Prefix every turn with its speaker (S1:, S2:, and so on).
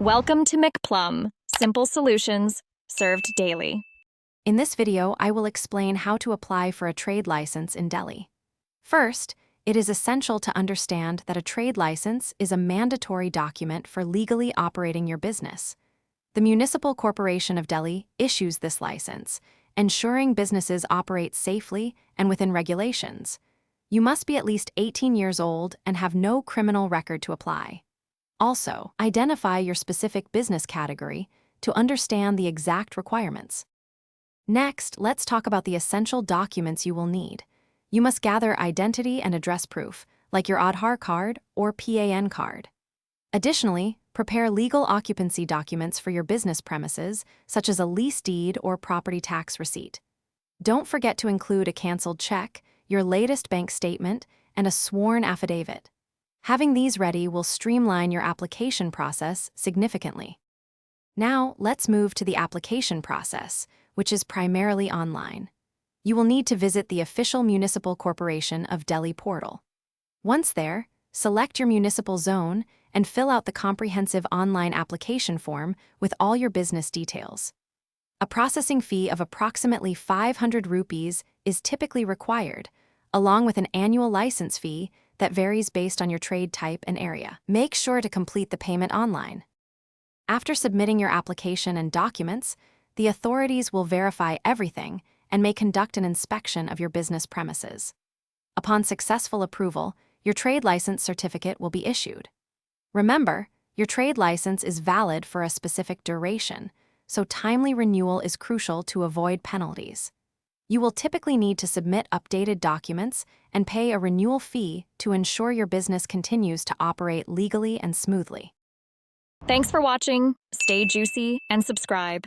S1: Welcome to McPlum, simple solutions served daily.
S2: In this video, I will explain how to apply for a trade license in Delhi. First, it is essential to understand that a trade license is a mandatory document for legally operating your business. The Municipal Corporation of Delhi issues this license, ensuring businesses operate safely and within regulations. You must be at least 18 years old and have no criminal record to apply. Also, identify your specific business category to understand the exact requirements. Next, let's talk about the essential documents you will need. You must gather identity and address proof, like your Aadhaar card or PAN card. Additionally, prepare legal occupancy documents for your business premises, such as a lease deed or property tax receipt. Don't forget to include a canceled check, your latest bank statement, and a sworn affidavit. Having these ready will streamline your application process significantly. Now, let's move to the application process, which is primarily online. You will need to visit the official Municipal Corporation of Delhi portal. Once there, select your municipal zone and fill out the comprehensive online application form with all your business details. A processing fee of approximately 500 rupees is typically required, along with an annual license fee that varies based on your trade type and area. Make sure to complete the payment online. After submitting your application and documents, the authorities will verify everything and may conduct an inspection of your business premises. Upon successful approval, your trade license certificate will be issued. Remember, your trade license is valid for a specific duration, so timely renewal is crucial to avoid penalties. You will typically need to submit updated documents and pay a renewal fee to ensure your business continues to operate legally and smoothly.
S1: Thanks for watching. Stay juicy and subscribe.